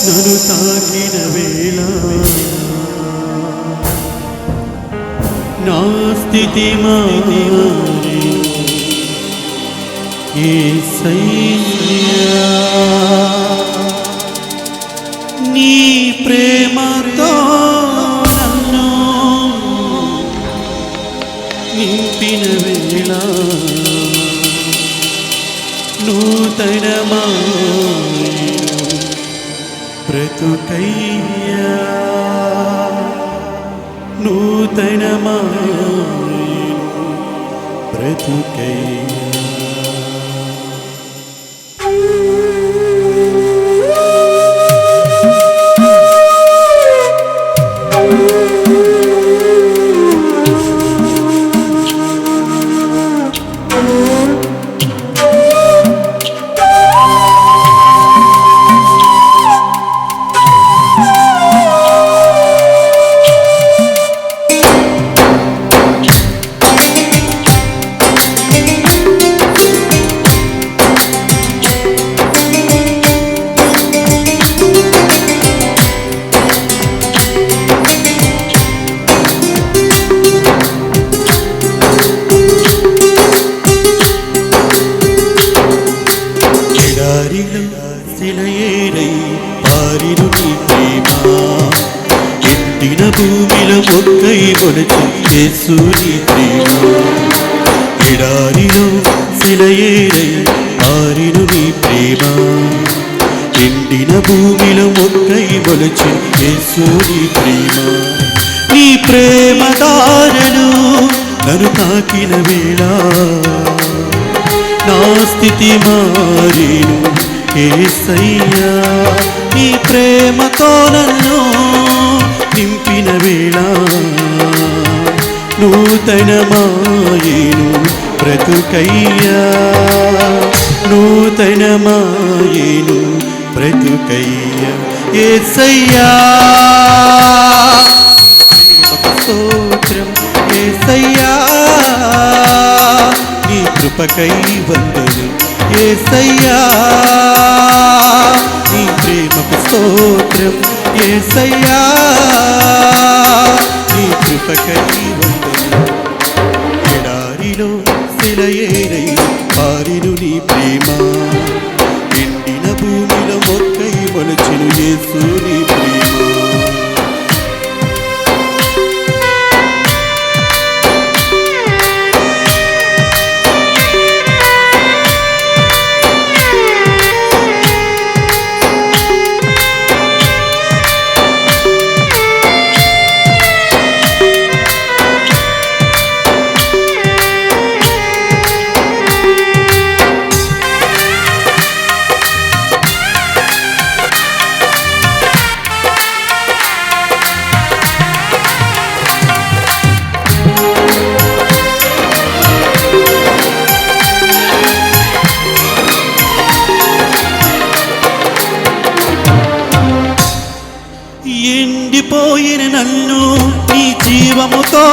నన్ను తాకిన వేళ నా స్థితి మారి యేసయ్యా నీ ప్రేమతో నన్ను నింపిన వేళ నూతనమాయెను బ్రతుకయ్యా నూతనమాయెను బ్రతుకయ్యా. శిలయేరై పారిను నీ ప్రేమ ఎండిన భూమిలో మొక్కై మొలచి యేసు నీ ప్రేమ. ఎడారిలో శిలయేరై పారిను నీ ప్రేమ ఎండిన భూమిలో మొక్కై మొలచి యేసు నీ ప్రేమ. నీ ప్రేమ దారను నన్ను తాకిన వేళ నా స్థితి మారేను యేసయ్యా నీ ప్రేమతో నన్ను నింపిన వేళ నూతనమాయెను బ్రతుకయ్యా నూతనమాయెను బ్రతుకయ్యా. యేసయ్యా స్తోత్రం యేసయ్యా నీ కృపకై వందనం యేసయ్యా నీ ప్రేమకు స్తోత్రం యేసయ్యా నీ కృపకై వందనం. ఎడారిలో శిలయేరై పారిను నీ ప్రేమ ఎండిన భూమిలో మొక్కై మొలచెను యేసు నీ ప్రేమ. ఎండిపోయిన నన్ను నీ జీవముతో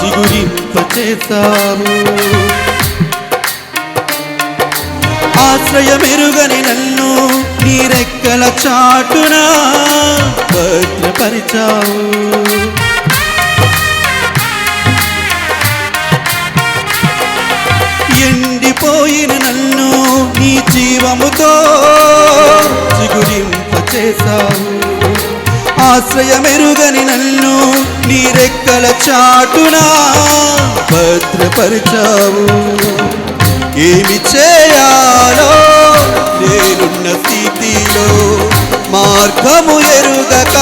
చిగురింపచేశావు. ఆశ్రయమెరుగని నన్ను నీ రెక్కల చాటున భద్రపరిచావు. ఎండిపోయిన నన్ను నీ జీవముతో చిగురింపచేశావు. ఆశ్రయమెరుగని నన్ను నీ రెక్కల చాటున భద్రపరిచావు. ఏమి చేయాలో నేనున్న స్థితిలో మార్గము ఎరుగక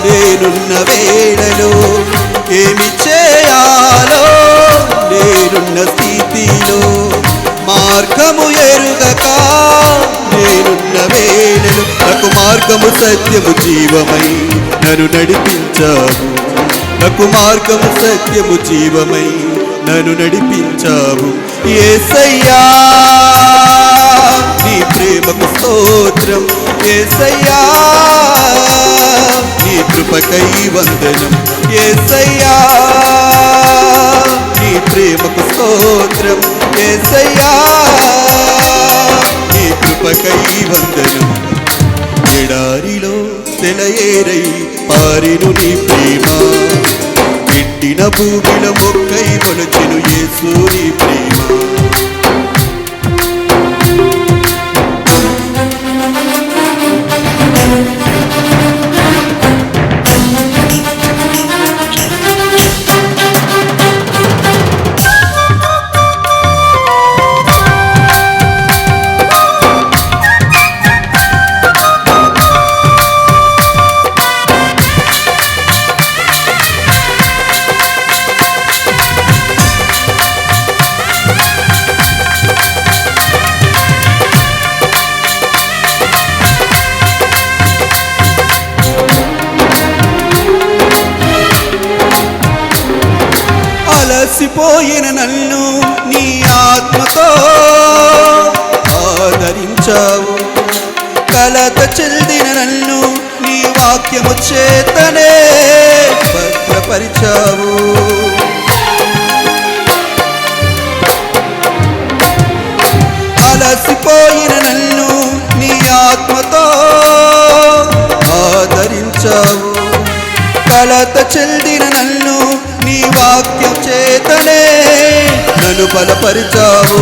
నేనున్న వేళలో ఏమి చేయాలో నేనున్న స్థితిలో మార్గము ఎరుగక నేనున్న వేళలో నాకు మార్గము సత్యము జీవమై నన్ను నడిపించావు. నాకు మార్గము సత్యము జీవమై నన్ను నడిపించావు. యేసయ్యా నీ ప్రేమకు స్తోత్రం యేసయ్యా నీ కృపకై వందనం యేసయ్యా నీ ప్రేమకు స్తోత్రం యేసయ్యా నీ కృపకై వందనం. ఎడారిలో సెలయేరై పారెను నీ ప్రేమ, ఎండిన భూమిలో మొక్కై మొలచెను యేసు నీ ప్రేమ. అలసిపోయిన నన్ను నీ ఆత్మతో ఆదరించావు, కలత చెందిన నన్ను నీ వాక్యము చేతనే భద్రపరిచావు. అలసిపోయిన నన్ను నీ ఆత్మతో ఆదరించావు, కలత చెందిన నన్ను నీ వాక్యం చేతనే నన్ను బలపరిచావు.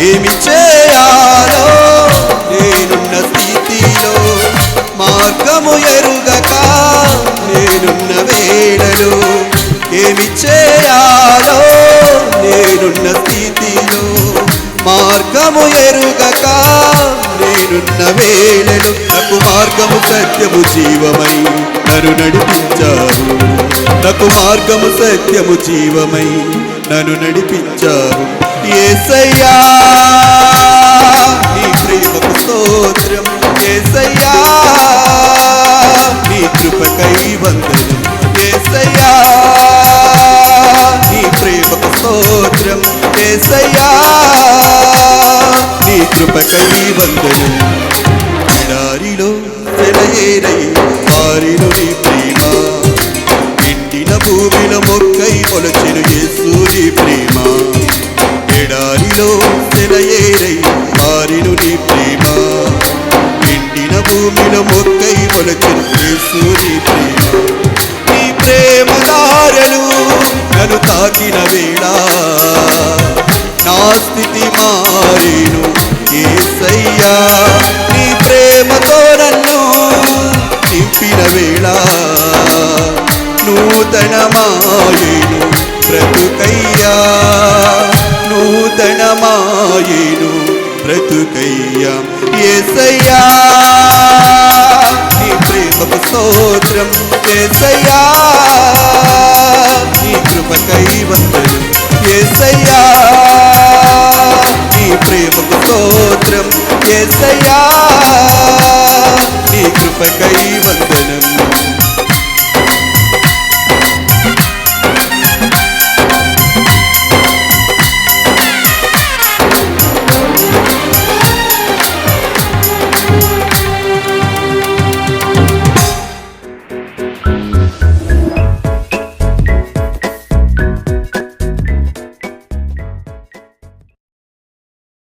ఏమి చేయాలో నేనున్న స్థితిలో మార్గము ఎరుగక నేనున్న వేళలో, ఏమి చేయాలో నేనున్న స్థితిలో మార్గము ఎరుగక నేనున్న వేళలో, నాకు మార్గము సత్యము జీవమై నన్ను నడిపించావు, నాకు మార్గము సత్యము జీవమై నన్ను నడిపించావు. యేసయ్యా నీ ప్రేమకు స్తోత్రం, యేసయ్యా నీ కృపకై వందనం, యేసయ్యా నీ ప్రేమకు స్తోత్రం, యేసయ్యా నీ కృపకై వందనం. ఎడారిలో సెలయేరై పారెను నీ ప్రేమ, ఎండిన భూమిలో మొక్కై మొలచెను యేసు నీ ప్రేమ. ఎడారిలో సెలయేరై పారెను నీ ప్రేమ, ఎండిన భూమిలో మొక్కై మొలచెను యేసు నీ ప్రేమ. నీ ప్రేమ దారలు నన్ను తాకిన వేళ నా స్థితి మారేను యేసయ్యా, నీ ప్రేమతో నన్ను నింపిన వేళ నూతనమాయేను బ్రతుకయ్యా, నూతనమాయేను బ్రతుకయ్యా. యేసయ్యా నీ ప్రేమకు స్తోత్రం, యేసయ్యా నీ కృపకై వందనం, యేసయ్యా నీ ప్రేమకు స్తోత్రం, యేసయ్యా నీ కృపకై వందనం.